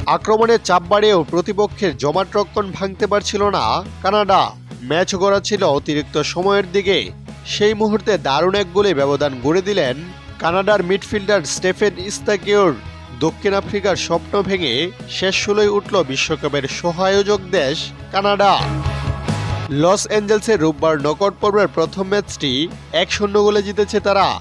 আক্রমণের চাপ বাড়িয়েও প্রতিপক্ষের জমাট রক্ষণ ভাঙতে পারছিল না কানাডা। ম্যাচ গড়া ছিল অতিরিক্ত সময়ের দিকে। সেই মুহূর্তে দারুণ এক গোলে ব্যবধান গড়ে দিলেন কানাডার মিডফিল্ডার স্টেফেন ইস্তাকিওর। দক্ষিণ আফ্রিকার স্বপ্ন ভেঙে শেষ ১৬য় উঠল বিশ্বকাপের সহ-আয়োজক দেশ কানাডা। লস অ্যাঞ্জেলসে রোববার নকআউট পর্বের প্রথম ম্যাচটি ১-০ গোলে জিতেছে তারা।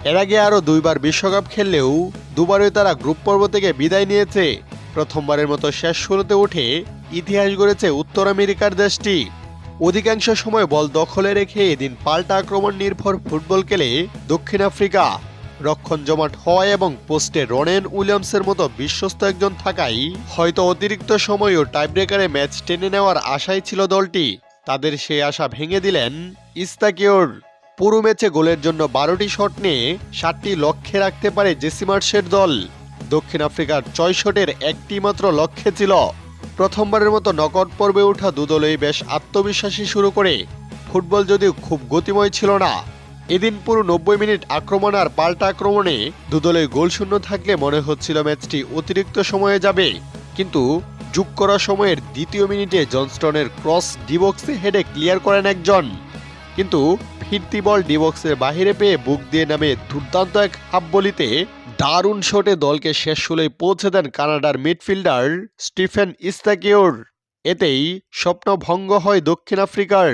এর আগে আরও দুইবার বিশ্বকাপ খেললেও দুবারই তারা গ্রুপ পর্ব থেকে বিদায় নিয়েছে। প্রথমবারের মতো শেষ ১৬তে উঠে ইতিহাস গড়েছে উত্তর আমেরিকার দেশটি। অধিকাংশ সময় বল দখলে রেখে এদিন পাল্টা আক্রমণ নির্ভর ফুটবল খেলে দক্ষিণ আফ্রিকা। রক্ষণ জমাট হওয়া এবং পোস্টে রনেন উইলিয়ামসের মতো বিশ্বস্ত একজন থাকাই হয়তো অতিরিক্ত সময় ও টাইব্রেকারে ম্যাচ টেনে নেওয়ার আশাই ছিল দলটি। তাদের সেই আশা ভেঙে দিলেন ইস্তাকিওর। পুরো ম্যাচে গোলের জন্য ১২টি শট নিয়ে ৭টি লক্ষ্যে রাখতে পারে জেসি মার্শের দল। দক্ষিণ আফ্রিকার ৬ শটের একটি মাত্র লক্ষ্যে ছিল। প্রথমবারের মতো নকআউট পর্বে ওঠা দুদলই বেশ আত্মবিশ্বাসী শুরু করে। ফুটবল যদিও খুব গতিময় ছিল না। এদিন পুরো ৯০ মিনিট আক্রমণ আর পাল্টা আক্রমণে দুদলই গোলশূন্য থাকলে মনে হচ্ছিল ম্যাচটি অতিরিক্ত সময়ে যাবে। কিন্তু যোগ করা সময়ের দ্বিতীয় মিনিটে জনস্টনের ক্রস ডিবক্সে হেডে ক্লিয়ার করেন একজন। কিন্তু ফিরতি বল ডিবক্সের বাহিরে পেয়ে বুক দিয়ে নামে দুর্দান্ত এক হাফ বলিতে দারুণ শটে দলকে শেষ ১৬য় পৌঁছে দেন কানাডার মিডফিল্ডার স্টিফেন ইস্তাকিওর। এতেই স্বপ্ন ভঙ্গ হয় দক্ষিণ আফ্রিকার।